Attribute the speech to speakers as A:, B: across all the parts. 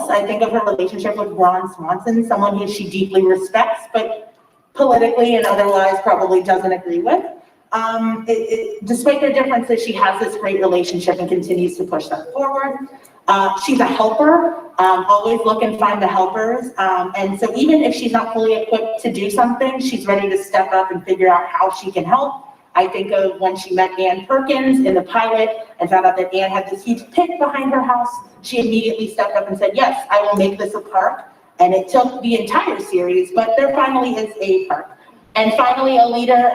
A: else. I think of her relationship with Ron Swanson, someone who she deeply respects, but politically and otherwise probably doesn't agree with. Despite their differences, she has this great relationship and continues to push them forward. She's a helper, always look and find the helpers. And so even if she's not fully equipped to do something, she's ready to step up and figure out how she can help. I think of when she met Ann Perkins in the pilot and found out that Ann had this huge pit behind her house. She immediately stepped up and said, yes, I will make this a park. And it took the entire series, but there finally is a park. And finally, a leader,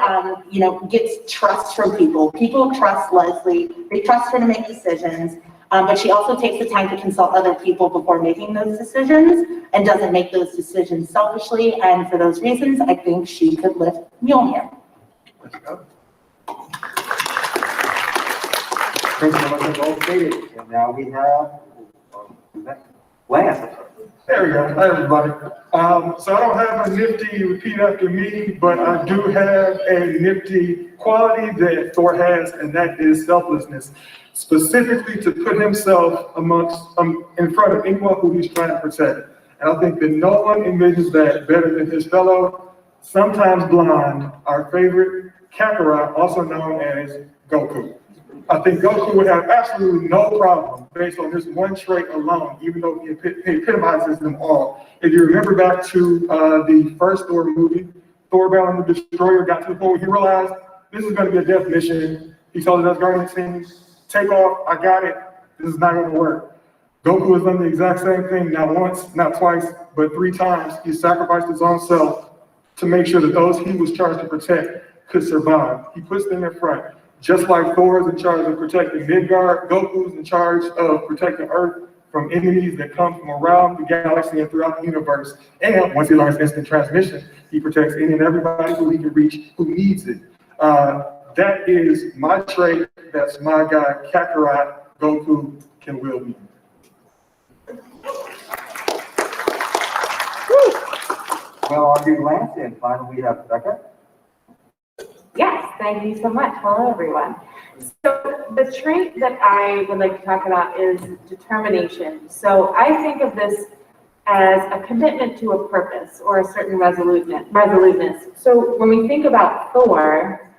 A: gets trust from people. People trust Leslie. They trust her to make decisions. But she also takes the time to consult other people before making those decisions and doesn't make those decisions selfishly. And for those reasons, I think she could lift Mjolnir.
B: Let's go. Thank you so much, all stated. And now we have Lance.
C: There we go. Hi, everybody. So I don't have a nifty repeat after me, but I do have a nifty quality that Thor has, and that is selflessness. Specifically to put himself in front of anyone who he's trying to protect. And I think that no one envisions that better than his fellow, sometimes blind, our favorite Kakarot, also known as Goku. I think Goku would have absolutely no problem based on this one trait alone, even though he epitomizes them all. If you remember back to the first Thor movie, Thor battling the Destroyer got to the point where he realized this is going to be a death mission. He told his Guardian team, take off, I got it, this is not going to work. Goku has done the exact same thing, not once, not twice, but 3 times. He sacrificed his own self to make sure that those he was charged to protect could survive. He puts them in front. Just like Thor is in charge of protecting Midgard, Goku is in charge of protecting Earth from enemies that come from around the galaxy and throughout the universe. And once he learns instant transmission, he protects any and everybody who he can reach who needs it. That is my trait. That's my guy, Kakarot. Goku can wield me.
B: Well argued, Lance, and finally we have Becca.
D: Yes, thank you so much. Hello, everyone. So the trait that I would like to talk about is determination. So I think of this as a commitment to a purpose or a certain resoluteness. So when we think about Thor,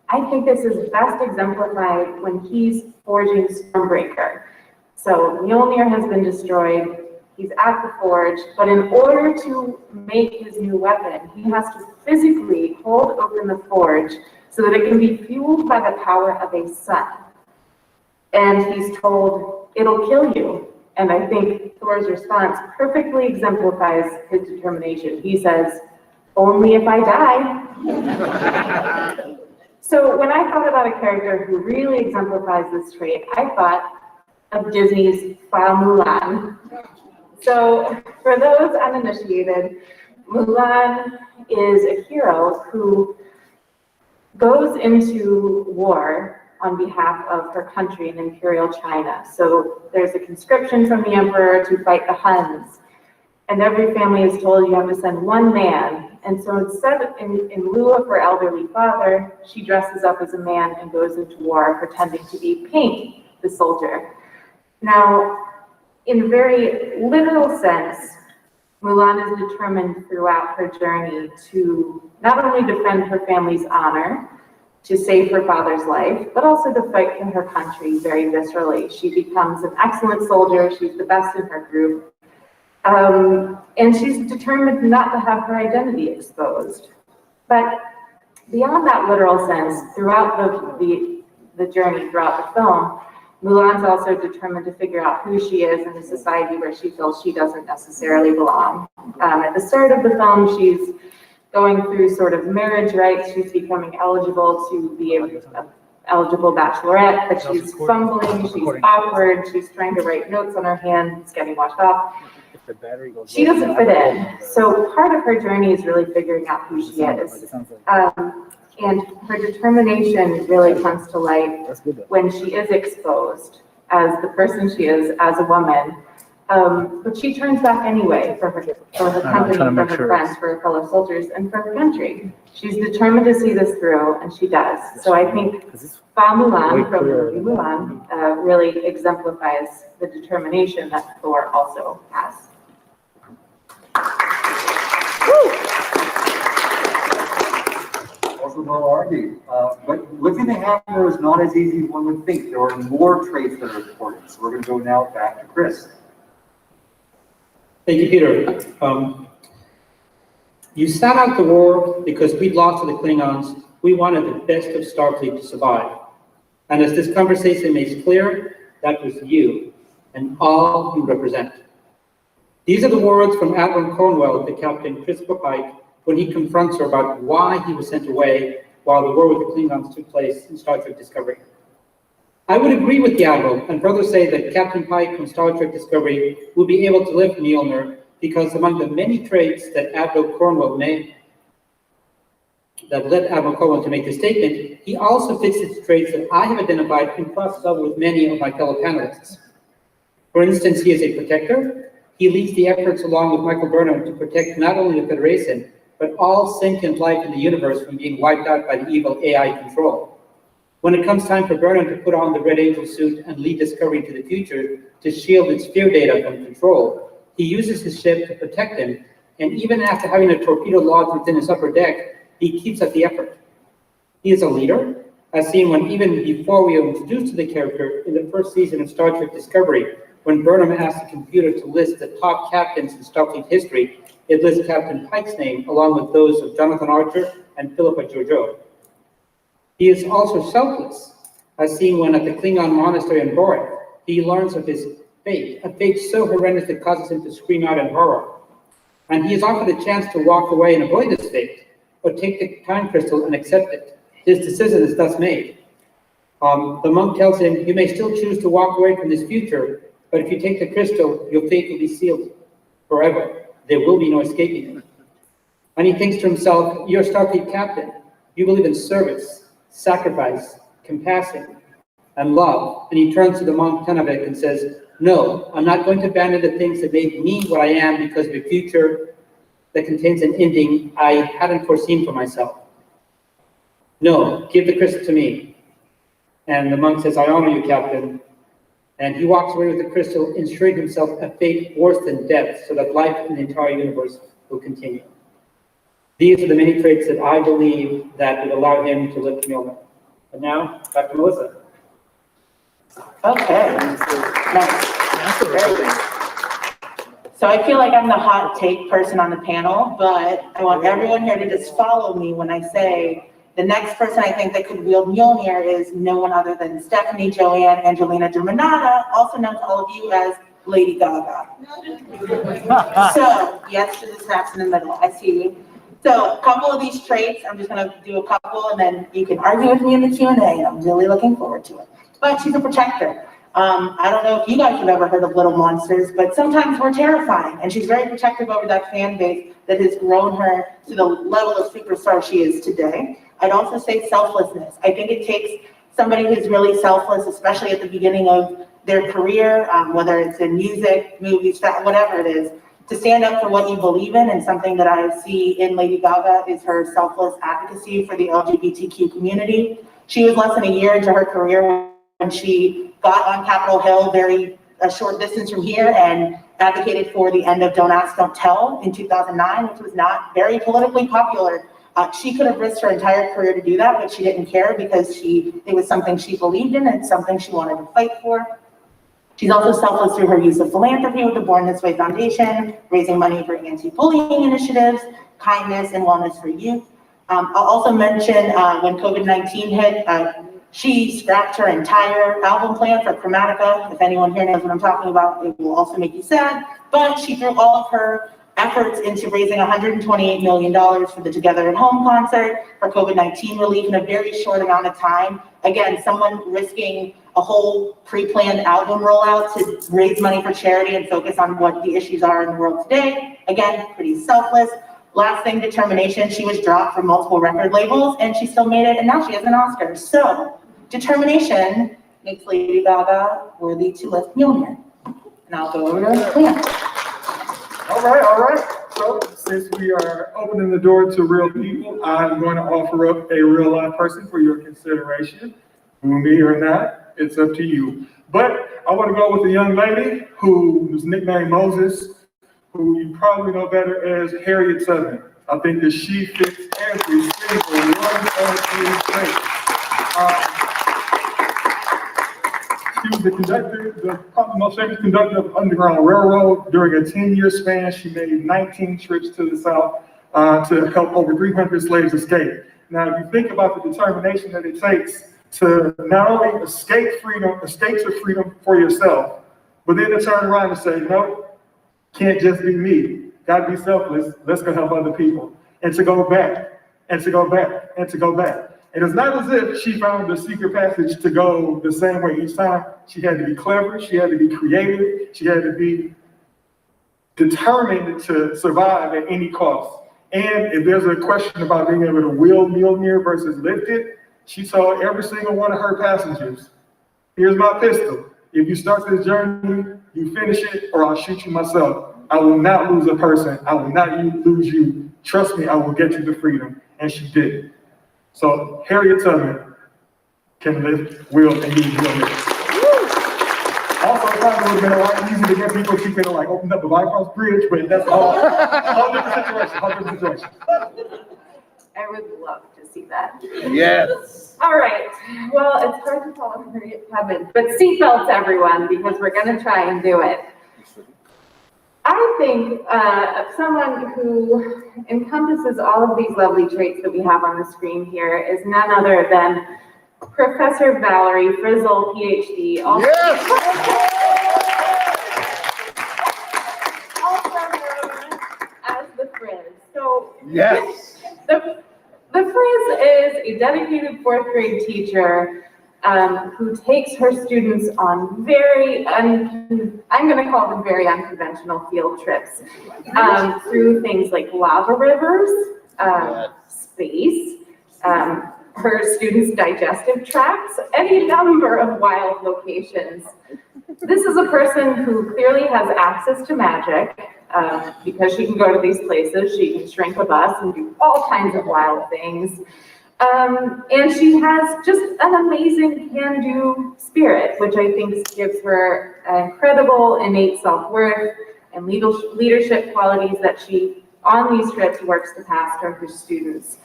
D: I think this is best exemplified when he's forging Stormbreaker. So Mjolnir has been destroyed. He's at the forge, but in order to make his new weapon, he has to physically hold open the forge so that it can be fueled by the power of a sun. And he's told, it'll kill you. And I think Thor's response perfectly exemplifies his determination. He says, only if I die. So when I thought about a character who really exemplifies this trait, I thought of Disney's Mulan. So for those uninitiated, Mulan is a hero who goes into war on behalf of her country in Imperial China. So there's a conscription from the emperor to fight the Huns. And every family is told you have to send one man. And so instead, in lieu of her elderly father, she dresses up as a man and goes into war pretending to be Pink, the soldier. Now, in a very literal sense, Mulan is determined throughout her journey to not only defend her family's honor, to save her father's life, but also to fight for her country very viscerally. She becomes an excellent soldier. She's the best in her group. And she's determined not to have her identity exposed. But beyond that literal sense, throughout the journey, throughout the film, Mulan's also determined to figure out who she is in a society where she feels she doesn't necessarily belong. At the start of the film, she's going through sort of marriage rights. She's becoming eligible to be an eligible bachelorette, but she's fumbling, she's awkward, she's trying to write notes on her hand, it's getting washed off. She doesn't fit in. So part of her journey is really figuring out who she is. And her determination really comes to light when she is exposed as the person she is as a woman, But she turns back anyway for her company, for her friends, for her fellow soldiers, and for her country. She's determined to see this through, and she does. So I think Mulan from the movie Mulan really exemplifies the determination that Thor also has.
B: Also well argued. But lifting the hammer is not as easy as one would think. There are more traits that are important. So we're going to go now back to Chris.
E: Thank you, Peter. You sat out the war because we'd lost to the Klingons. We wanted the best of Starfleet to survive. And as this conversation makes clear, that was you and all you represent. These are the words from Admiral Cornwell to Captain Christopher Pike when he confronts her about why he was sent away while the war with the Klingons took place in Star Trek Discovery. I would agree with the Admiral and further say that Captain Pike from Star Trek Discovery will be able to lift Mjolnir because among the many traits that Admiral Cornwell made, that led Admiral Cornwell to make this statement, he also fits the traits that I have identified and crosses over with many of my fellow panelists. For instance, he is a protector. He leads the efforts along with Michael Burnham to protect not only the Federation, but all sentient life in the universe from being wiped out by the evil AI control. When it comes time for Burnham to put on the Red Angel suit and lead Discovery into the future to shield its fear data from control, he uses his ship to protect him, and even after having a torpedo lodged within his upper deck, he keeps up the effort. He is a leader, as seen when even before we were introduced to the character in the first season of Star Trek Discovery, when Burnham asked the computer to list the top captains in Starfleet history, it lists Captain Pike's name along with those of Jonathan Archer and Philippa Georgiou. He is also selfless, as seen when at the Klingon monastery in Borat, he learns of his fate, a fate so horrendous that causes him to scream out in horror. And he is offered a chance to walk away and avoid this fate, or take the time crystal and accept it. His decision is thus made. The monk tells him, you may still choose to walk away from this future, but if you take the crystal, your fate will be sealed forever. There will be no escaping it. And he thinks to himself, you're a Starfleet captain. You believe in service, sacrifice, compassion, and love. And he turns to the monk Tenavik and says, no, I'm not going to abandon the things that made me what I am because of a future that contains an ending I hadn't foreseen for myself. No, give the crystal to me. And the monk says, I honor you, Captain. And he walks away with the crystal, ensuring himself a fate worse than death, so that life in the entire universe will continue. These are the many traits that I believe that would allow him to lift Mjolnir. And now, back to Melissa.
A: Okay. Nice. Very good. So I feel like I'm the hot take person on the panel, but I want everyone here to just follow me when I say the next person I think that could wield Mjolnir is no one other than Stephanie Joanne Angelina Germanata, also known to all of you as Lady Gaga. So, yes, to the snaps in the middle, I see you. So a couple of these traits, I'm just gonna do a couple and then you can argue with me in the Q&A. I'm really looking forward to it. But she's a protector. I don't know if you guys have ever heard of Little Monsters, but sometimes we're terrifying. And she's very protective over that fan base that has grown her to the level of superstar she is today. I'd also say selflessness. I think it takes somebody who's really selfless, especially at the beginning of their career, whether it's in music, movies, whatever it is, to stand up for what you believe in. And something that I see in Lady Gaga is her selfless advocacy for the LGBTQ community. She was less than a year into her career when she got on Capitol Hill, a short distance from here, and advocated for the end of Don't Ask, Don't Tell in 2009, which was not very politically popular. She could have risked her entire career to do that, but she didn't care because it was something she believed in and something she wanted to fight for. She's also selfless through her use of philanthropy with the Born This Way Foundation, raising money for anti-bullying initiatives, kindness, and wellness for youth. I'll also mention when COVID-19 hit, she scrapped her entire album plan for Chromatica. If anyone here knows what I'm talking about, it will also make you sad. But she threw all of her efforts into raising $128 million for the Together at Home concert for COVID-19 relief in a very short amount of time. Again, someone risking a whole pre-planned album rollout to raise money for charity and focus on what the issues are in the world today. Again, pretty selfless. Last thing, determination. She was dropped from multiple record labels and she still made it, and now she has an Oscar. So, determination makes Lady Gaga worthy to lift Mjolnir. And I'll go over to Clem.
C: All right. So since we are opening the door to real people, I'm going to offer up a real life person for your consideration. Me or not, it's up to you. But I want to go with a young lady whose nickname Moses, who you probably know better as Harriet Tubman. I think that she fits every single one of these traits. She was the conductor, probably most famous conductor of Underground Railroad. During a 10-year span, she made 19 trips to the South to help over 300 slaves escape. Now, if you think about the determination that it takes to not only escape to freedom for yourself, but then to turn around and say, no, can't just be me. Gotta be selfless. Let's go help other people. And to go back, and to go back, and to go back. And it's not as if she found the secret passage to go the same way each time. She had to be clever, she had to be creative, she had to be determined to survive at any cost. And if there's a question about being able to wield Mjolnir versus lift it, she told every single one of her passengers, here's my pistol. If you start this journey, you finish it, or I'll shoot you myself. I will not lose a person. I will not lose you. Trust me, I will get you to freedom. And she did. So Harriet Tubman can lift, wield, and use Mjolnir. Also, it probably would have been a lot easier to get people if she could have like opened up a bypass bridge, but that's all different situation.
D: I would love to see that.
F: Yes.
D: All right, well, it's hard to follow Harriet Tubman, but seatbelts, everyone, because we're gonna try and do it. I think of someone who encompasses all of these lovely traits that we have on the screen here is none other than Professor Valerie Frizzle, PhD. Also known as the Frizz. So
F: Yes.
D: the Frizz is a dedicated fourth grade teacher who takes her students on I'm going to call them very unconventional field trips through things like lava rivers, space, her students' digestive tracts, any number of wild locations. This is a person who clearly has access to magic because she can go to these places, she can shrink a bus and do all kinds of wild things. And she has just an amazing can-do spirit, which I think gives her incredible innate self-worth and leadership qualities that she, on these trips, works to pass to her students.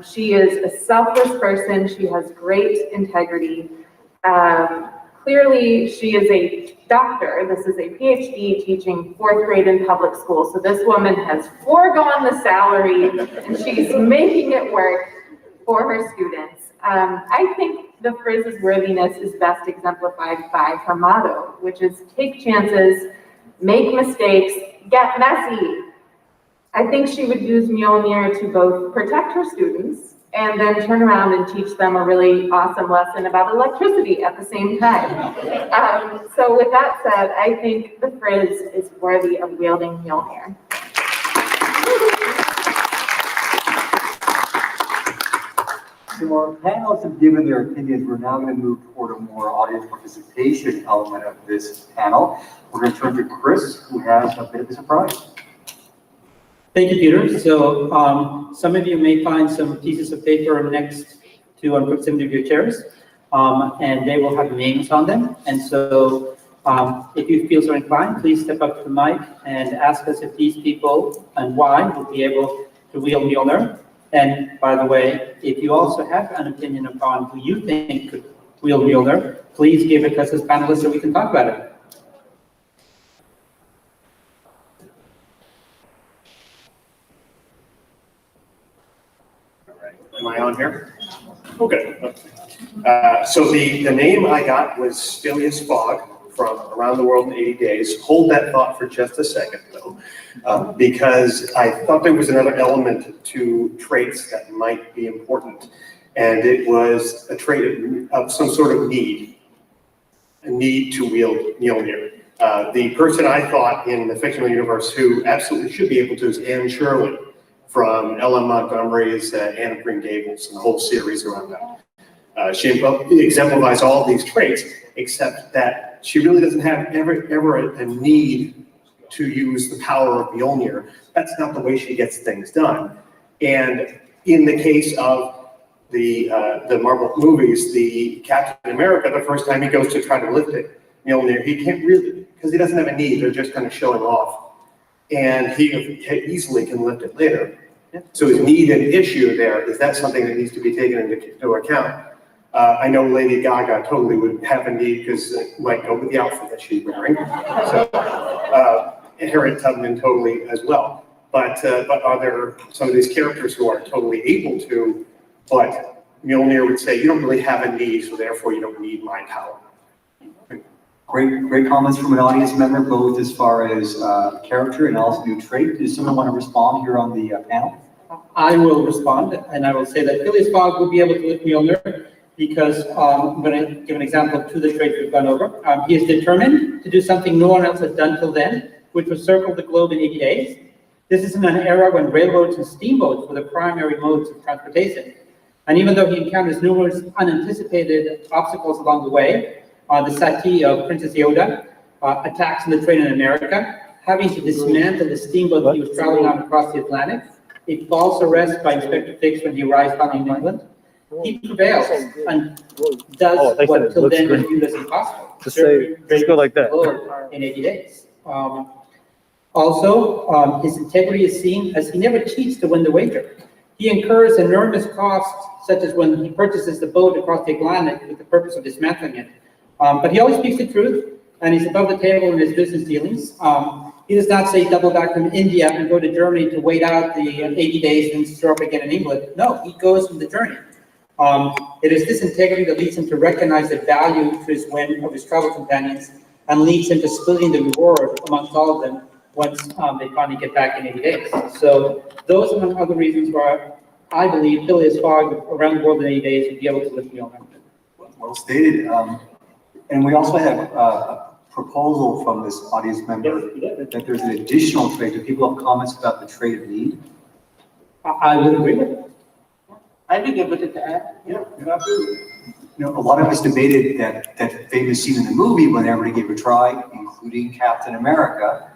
D: She is a selfless person. She has great integrity. Clearly, she is a doctor. This is a PhD teaching fourth grade in public school. So this woman has foregone the salary and she's making it work for her students. I think the Frizz's worthiness is best exemplified by her motto, which is take chances, make mistakes, get messy. I think she would use Mjolnir to both protect her students and then turn around and teach them a really awesome lesson about electricity at the same time. So with that said, I think the Frizz is worthy of wielding Mjolnir.
B: So our panelists have given their opinions. We're now going to move toward a more audience participation element of this panel. We're going to turn to Chris, who has a bit of a surprise.
E: Thank you, Peter. So some of you may find some pieces of paper next to on proximity of your chairs, and they will have names on them. And so if you feel so inclined, please step up to the mic and ask us if these people and why will be able to wield Mjolnir. And by the way, if you also have an opinion upon who you think could wield Mjolnir, please give it to us as panelists so we can talk about it.
G: Am I on here? Okay. So the name I got was Phileas Fogg from Around the World in 80 Days. Hold that thought for just a second, though, because I thought there was another element to traits that might be important, and it was a trait of some sort of need, a need to wield Mjolnir. The person I thought in the fictional universe who absolutely should be able to is Anne Shirley from L.M. Montgomery's Anne of Green Gables and the whole series around that. She exemplifies all of these traits, except that she really doesn't have ever a need to use the power of Mjolnir. That's not the way she gets things done. And in the case of the Marvel movies, the Captain America, the first time he goes to try to lift it, Mjolnir, he can't really, because he doesn't have a need, they're just kind of showing off. And he easily can lift it later. So his need and issue there, is that something that needs to be taken into account? I know Lady Gaga totally would have a need because it might go with the outfit that she's wearing. So, Harriet Tubman totally as well. But are there some of these characters who are totally able to, but Mjolnir would say, you don't really have a need, so therefore you don't need my power.
B: Great comments from an audience member, both as far as character and also new trait. Does someone want to respond here on the panel?
E: I will respond, and I will say that Phileas Fogg would be able to lift Mjolnir because I'm going to give an example of two of the traits we've gone over. He is determined to do something no one else has done till then, which was circle the globe in 80 days. This is in an era when railroads and steamboats were the primary modes of transportation. And even though he encounters numerous unanticipated obstacles along the way, the Sati of Princess Yoda, attacks on the train in America, having to dismantle the steamboat that he was traveling on across the Atlantic, a false arrest by Inspector Fix when he arrives back in England, he prevails and does what till then was viewed as impossible.
H: Just say, just go like that.
E: In 80 days. Also, his integrity is seen as he never cheats to win the wager. He incurs enormous costs, such as when he purchases the boat across the Atlantic with the purpose of dismantling it. But he always speaks the truth, and he's above the table in his business dealings. He does not say double back from India and go to Germany to wait out the 80 days and stir up again in England. No, he goes from the journey. It is this integrity that leads him to recognize the value to his win of his travel companions and leads him to splitting the reward amongst all of them once they finally get back in 80 days. So those among other reasons why I believe Phileas Fogg around the world in 80 days would be able to lift Mjolnir.
B: Well stated. And we also have a proposal from this audience member that there's an additional trait. Do people have comments about the trait of need?
E: I would agree with it.
A: I'd be good with it to add.
C: Yeah, absolutely.
B: You know, a lot of us debated that famous scene in the movie when everybody gave it a try, including Captain America.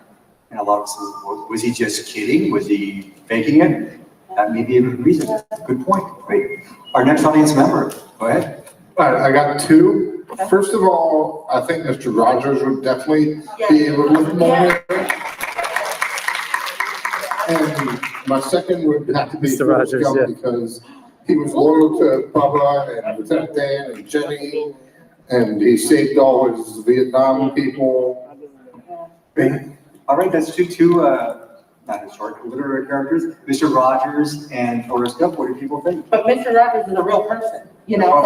B: And a lot of us said, was he just kidding? Was he faking it? That may be a good reason. Good point. Great. Our next audience member, go ahead.
I: All right, I got two. First of all, I think Mr. Rogers would definitely be able to lift Mjolnir. And my second would have to be
H: Mr. Rogers, yeah.
I: because he was loyal to Bubba and Lieutenant Dan and Jenny, and he saved all his Vietnam people.
B: All right, that's two not historical, literary characters, Mr. Rogers and Forrest Gump. What do people think?
A: But Mr. Rogers is a real person, you know,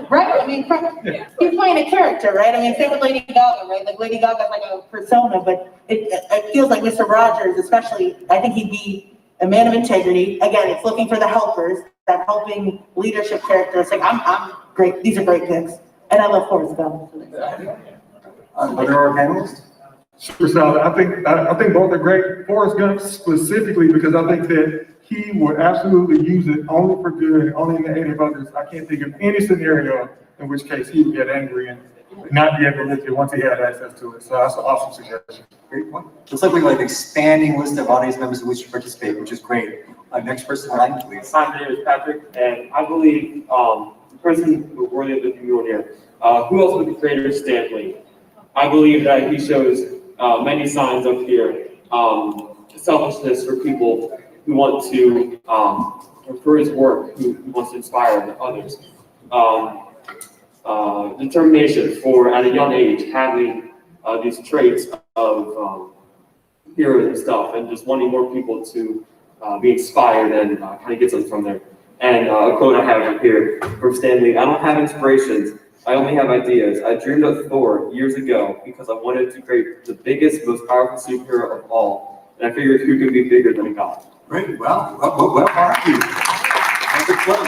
A: right? I mean, he's playing a character, right? I mean, same with Lady Gaga, right? Like Lady Gaga's like a persona, but it feels like Mr. Rogers, especially, I think he'd be a man of integrity. Again, it's looking for the helpers, that helping leadership characters. Like, I'm great. These are great picks. And I love Forrest Gump.
B: Other our panelists?
C: Super solid. I think both are great. Forrest Gump specifically because I think that he would absolutely use it only for good, only in the aid of others. I can't think of any scenario in which case he would get angry and not be able to lift it once he had access to it. So that's an awesome suggestion.
B: Great point. Looks like we have an expanding list of audience members who wish to participate, which is great. Next person in line, please.
J: My name is Patrick, and I believe the person who worthy of the Mjornir, who else would the creator Stan Lee? I believe that he shows many signs up here, selflessness for people who want to, for his work, who wants to inspire others. Determination for, at a young age, having these traits of hero and stuff, and just wanting more people to be inspired and kind of get something from there. And a quote I have up here from Stan Lee: I don't have inspirations, I only have ideas. I dreamed of Thor years ago because I wanted to create the biggest, most powerful superhero of all. And I figured who could be bigger than a god?
B: Great. Well argued. That's a quote.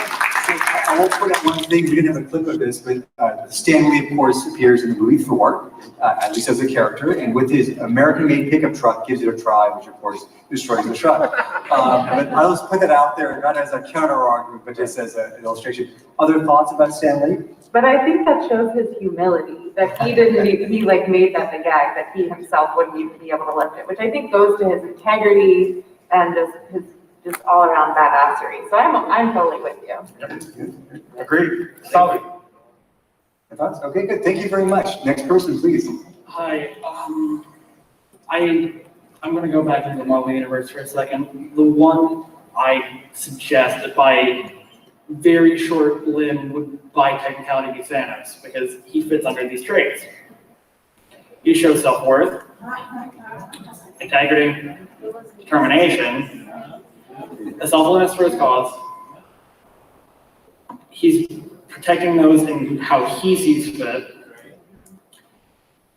B: So I will put out one thing, we didn't have a clip of this, but Stan Lee, of course, appears in the movie Thor, at least as a character, and with his American-made pickup truck, gives it a try, which of course destroys the truck. But I'll just put that out there, not as a counter-argument, but just as an illustration. Other thoughts about Stan Lee?
D: But I think that shows his humility, that he didn't need, he like made that the gag, that he himself wouldn't even be able to lift it, which I think goes to his integrity and just all around badassery. So I'm totally with you.
C: Agreed. Solid.
B: Thoughts? Okay, good. Thank you very much. Next person, please.
K: Hi, I'm gonna go back into the Marvel Universe for a second. The one I suggest that by very short limb would by technicality be Thanos, because he fits under these traits. He shows self-worth, integrity, determination, a selflessness for his cause. He's protecting those in how he sees fit.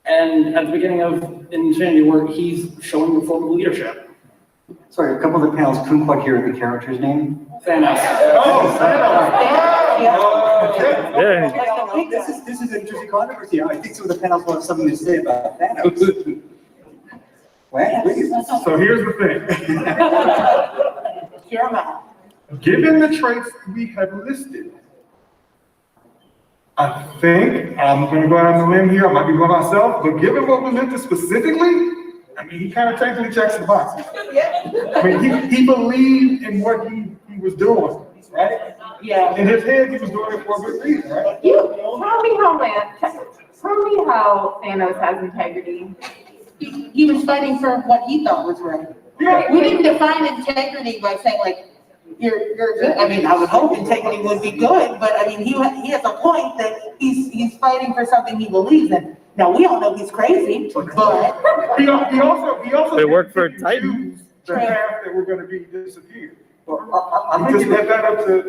K: And at the beginning of Infinity War, he's showing the form of leadership.
B: Sorry, a couple of the panels couldn't quite hear the character's name.
K: Thanos.
B: Yeah. This is an interesting controversy. I think some of the panels will have something to say about Thanos. Well, please.
C: So here's the thing.
A: Hear 'em out.
C: Given the traits we have listed, I think, I'm gonna go out on a limb here, I might be by myself, but given what we listed specifically, I mean, he kind of technically checks the boxes. I mean, he believed in what he was doing, right?
A: Yeah.
C: In his head, he was doing it for a good reason, right?
D: Tell me how Thanos has integrity.
A: He was fighting for what he thought was right.
C: Yeah.
A: We didn't define integrity by saying like, you're good. I mean, I would hope integrity would be good, but I mean, he has a point that he's fighting for something he believes in. Now, we all know he's crazy, but.
C: He also.
H: They work for
C: didn't
H: Titan.
C: choose the path that we're gonna be disappeared.
B: I'm
C: He just left that up to.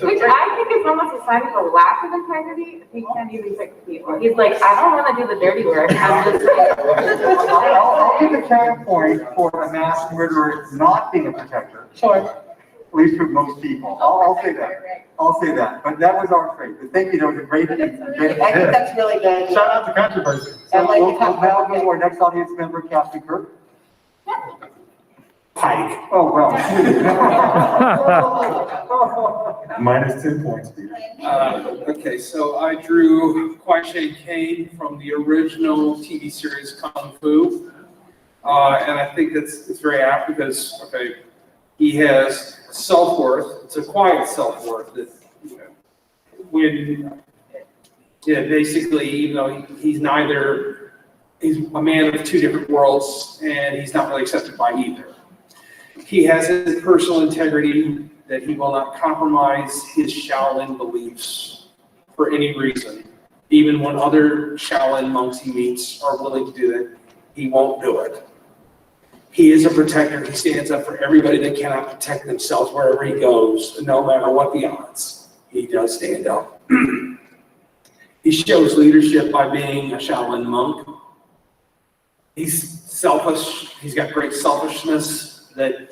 D: Which I think is almost a sign of a lack of integrity if he can't even pick people. He's like, I don't want to do the dirty work. I'm just like,
B: I'll give a counterpoint for a mass murderer not being a protector.
A: Sure.
B: At least for most people. I'll say that. I'll say that. But that was our trait. But thank you, that was a great.
A: I think that's really good.
C: Shout out to controversy.
A: I like
B: We'll
A: the
B: now go to
A: controversy.
B: our next audience member, Captain Kirk. Pike. Oh, well.
C: Minus 10 points, Peter.
L: Okay, so I drew Kwai Shang Kane from the original TV series Kung Fu. And I think it's very apt because, okay, he has self-worth. It's a quiet self-worth that, you know, when, yeah, basically, even though he's a man of two different worlds and he's not really accepted by either. He has his personal integrity that he will not compromise his Shaolin beliefs for any reason. Even when other Shaolin monks he meets are willing to do that, he won't do it. He is a protector. He stands up for everybody that cannot protect themselves wherever he goes, no matter what the odds. He does stand up. He shows leadership by being a Shaolin monk. He's selfish. He's got great selfishness that,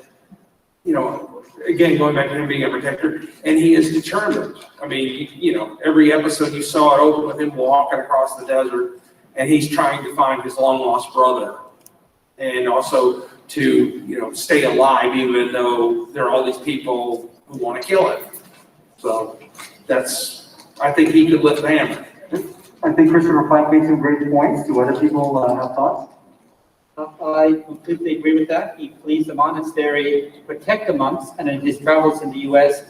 L: you know, again, going back to him being a protector, and he is determined. I mean, you know, every episode you saw it open with him walking across the desert, and he's trying to find his long-lost brother, and also to, you know, stay alive, even though there are all these people who want to kill him. So I think he could lift the hammer.
B: I think Christopher Pike made some great points. Do other people have thoughts?
E: I completely agree with that. He flees the monastery to protect the monks, and in his travels in the U.S.,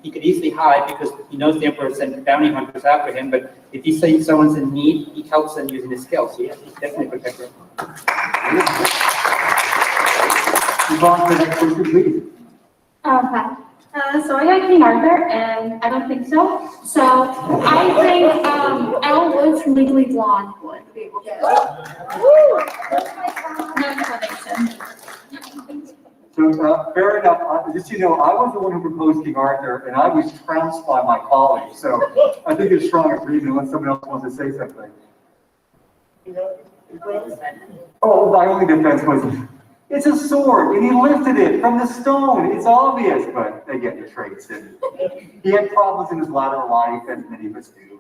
E: he could easily hide because he knows the emperor sent bounty hunters after him, but if he sees someone's in need, he helps them using his skills. So yeah, he's definitely a protector.
B: Move on to the next person, please.
M: Hi. So I got King Arthur, and I don't think so. So I think Elle Woods from Legally Blonde would be able to. No explanation.
B: So, fair enough. Just so you know, I was the one who proposed King Arthur, and I was trounced by my colleagues. So I think there's strong agreement unless someone else wants to say something. Oh, my only defense was It's a sword, and he lifted it from the stone. It's obvious, but again, the traits. And he had problems in his latter life, and many of us do.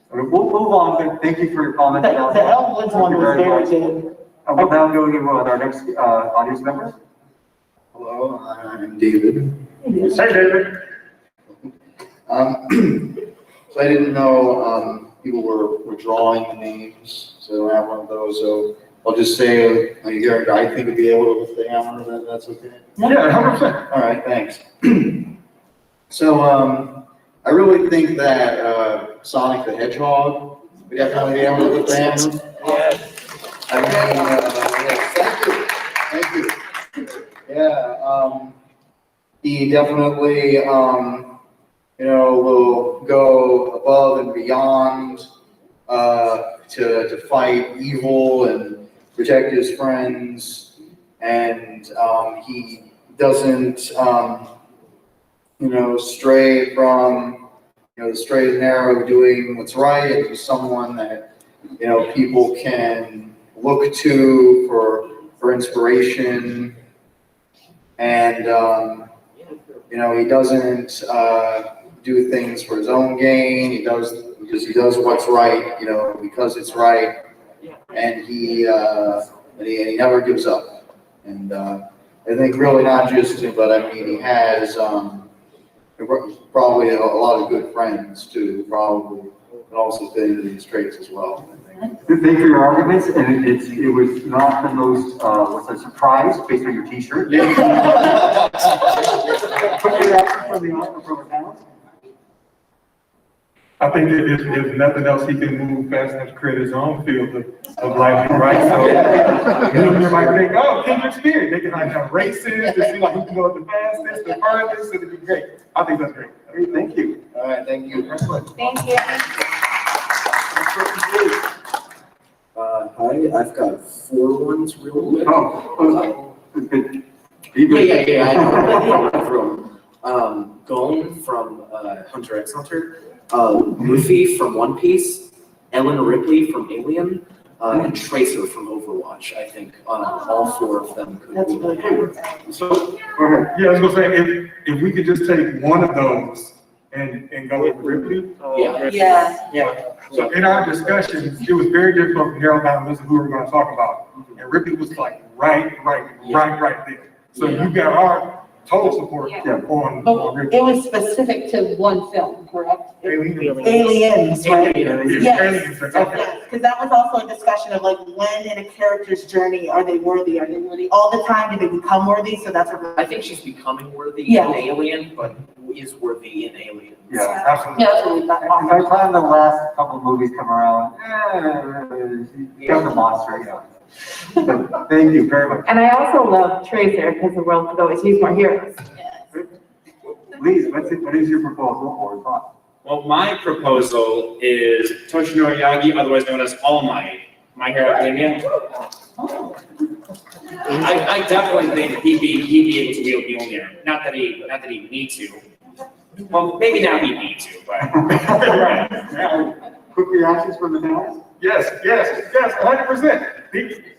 B: We'll move on, but thank you for your comment.
A: The Elwoods one was very good.
B: We'll now go with our next audience members.
N: Hello, I'm David.
C: Hey, David.
N: So I didn't know people were drawing the names, so I don't have one of those. So I'll just say, Garrett, I think would be able to lift the hammer. That's okay.
C: Yeah, 100%.
N: All right, thanks. So I really think that Sonic the Hedgehog would definitely be able to lift the hammer.
F: Yes.
N: I mean, yeah, thank you. Yeah, he definitely, will go above and beyond to fight evil and protect his friends, and he doesn't, stray from, the straight and narrow of doing what's right, and he's someone that, people can look to for inspiration, and, he doesn't do things for his own gain. He does because he does what's right, because it's right, and he never gives up. And I think really not just, but I mean he has probably a lot of good friends too. Probably can also fit into these traits as well.
B: Thank you for your arguments, and it was not the most, was a surprise based on your t-shirt. Quick reaction from the panel.
C: I think that if nothing else, he can move fast enough to create his own field of life, right? So, you might think, oh, Kendrick Spears, they can have races to see like who can go the fastest, the furthest, it'd be great. I think that's great.
B: Great, thank you.
N: All right, thank you.
B: Excellent.
D: Thank you.
O: Hi, I've got 4 ones real quick.
B: Yeah.
O: I know. Gon from Hunter x Hunter, Luffy from One Piece, Ellen Ripley from Alien, and Tracer from Overwatch. I think all 4 of them could
A: That's
O: be.
A: really good.
C: So, yeah, I was gonna say, if we could just take one of those and go with Ripley.
A: Yeah.
C: So in our discussions, it was very difficult to narrow down who we were gonna talk about. And Ripley was like right there. So you got our total support on
A: But
C: Ripley.
A: it was specific to one film, correct?
C: Aliens.
A: Aliens, right?
C: Aliens.
A: Yes,
C: Aliens, okay.
A: because that was also a discussion of like, when in a character's journey, are they worthy? Are they worthy all the time? Do they become worthy? So that's a.
O: I think she's becoming worthy
A: Yeah.
O: in Alien, but is worthy in Alien.
B: Yeah,
C: Absolutely.
A: Yeah, absolutely.
B: By the time the last couple of movies come around, he becomes a monster, So, thank you very much.
D: And I also love Tracer because the world could always use more heroes.
B: Please, what is your proposal or thought?
P: Well, my proposal is Toshinori Yagi, otherwise known as All Might, My Hero Academia. I definitely think he'd be able to wield Mjolnir. Not that he would need to. Well, maybe now he'd need to, but.
B: Quick reactions from the panel?
C: Yes, 100%.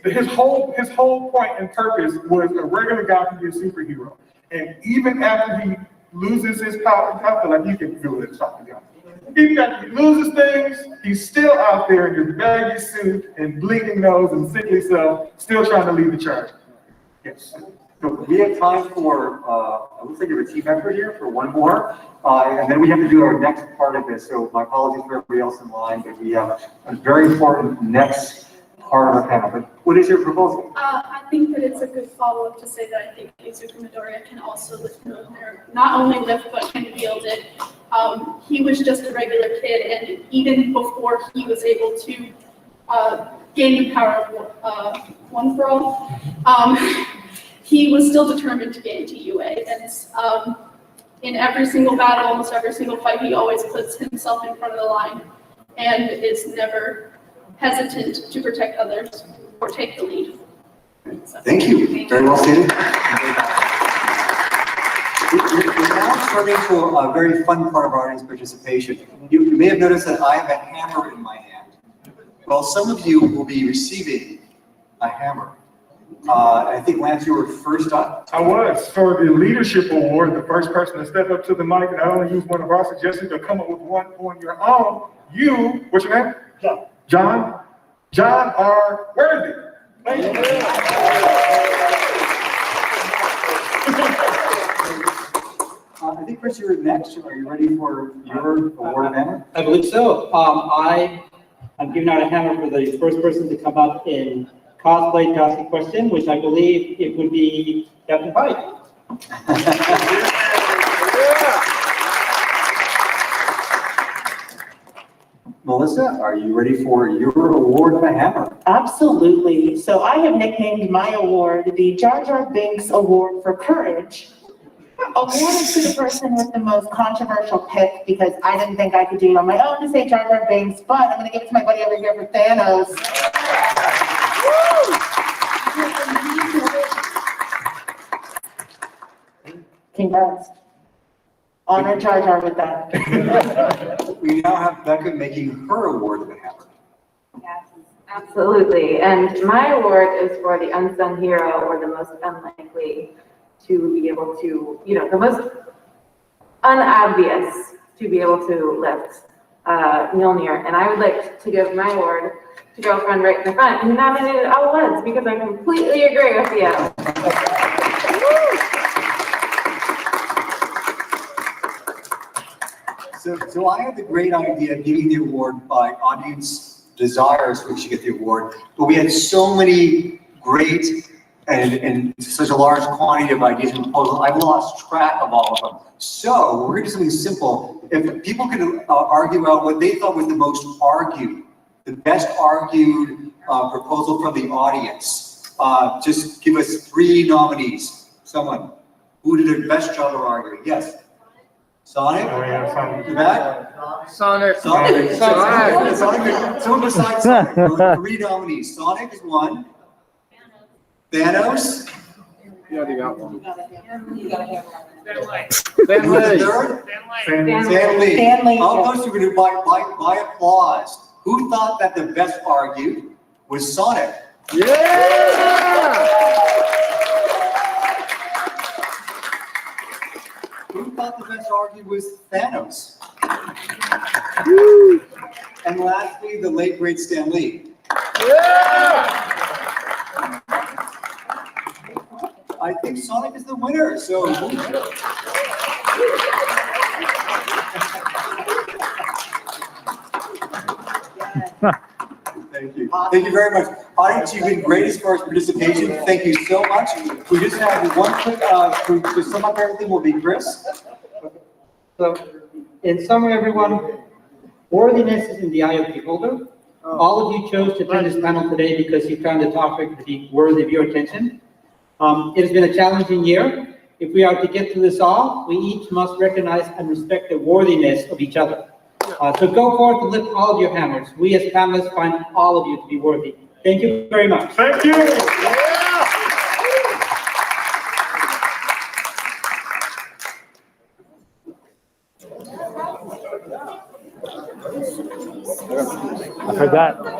C: His whole point and purpose was a regular guy can be a superhero. And even after he loses his power, I feel like you can feel it talking about. Even after he loses things, he's still out there in his baggy suit and bleeding nose and sickly self, still trying to lead the charge. Yes.
B: So we have time for, it looks like you have a team member here for one more. And then we have to do our next part of this. So my apologies for everybody else in line, but we have a very important next part of the panel. But what is your proposal?
M: I think that it's a good follow-up to say that I think Izuku Midoriya can also lift Mjolnir. Not only lift, but can wield it. He was just a regular kid, and even before he was able to gain the power of One for All, he was still determined to get into UA. And in every single battle, almost every single fight, he always puts himself in front of the line and is never hesitant to protect others or take the lead. So,
B: Thank you. Very well stated. We're now turning to a very fun part of our audience participation. You may have noticed that I have a hammer in my hand. Well, some of you will be receiving a hammer. I think Lance, you were first up.
C: I was. For the leadership award, the first person to step up to the mic and not only use one of our suggestions, but come up with one on your own, what's your name? John. John R. Worthy. Thank you.
B: I think, Chris, you're next. Are you ready for your award of hammer?
E: I believe so. I'm giving out a hammer for the first person to come up in cosplay to ask a question, which I believe it would be Captain Pike.
B: Melissa, are you ready for your award of a hammer?
A: Absolutely. So I have nicknamed my award the Jar Jar Binks Award for Courage. Awarded to the person with the most controversial pick because I didn't think I could do it on my own to say Jar Jar Binks, but I'm going to give it to my buddy over here for Thanos. Congrats. Honor Jar Jar with that.
B: We now have Becca making her award of a hammer.
D: Yes, absolutely. And my award is for the unsung hero or the most unlikely to be able to, the most unobvious to be able to lift Mjolnir. And I would like to give my award to girlfriend right in the front who nominated all Woods because I completely agree with you.
B: So I had the great idea of giving the award by audience desires, we should get the award, but we had so many great and such a large quantity of ideas and proposals, I've lost track of all of them. So we're gonna do something simple. If people can argue out what they thought was the most argued, the best argued proposal from the audience, just give us 3 nominees. Someone who did the best job of arguing. Yes. Sonic?
C: Oh, yeah, Sonic.
B: You back?
H: Sonic.
B: Sonic. Sonic. Someone besides Sonic. 3 nominees. Sonic is 1. Thanos?
H: Yeah, they got one.
B: Stan Lee.
A: Stan Lee.
B: All those who are going to by applause. Who thought that the best argued was Sonic?
H: Yeah!
B: Who thought the best argued was Thanos? And lastly, the late great Stan Lee.
H: Yeah!
B: I think Sonic is the winner, so. Thank you. Thank you very much. Audience, you've been great as far as participation. Thank you so much. We just have one quick, to sum up everything will be Chris.
E: So, in summary, everyone, worthiness is in the eye of the beholder. All of you chose to attend this panel today because you found the topic to be worthy of your attention. It has been a challenging year. If we are to get through this all, we each must recognize and respect the worthiness of each other. So go forth and lift all of your hammers. We as panelists find all of you to be worthy. Thank you very much.
C: Thank you.
H: I heard that.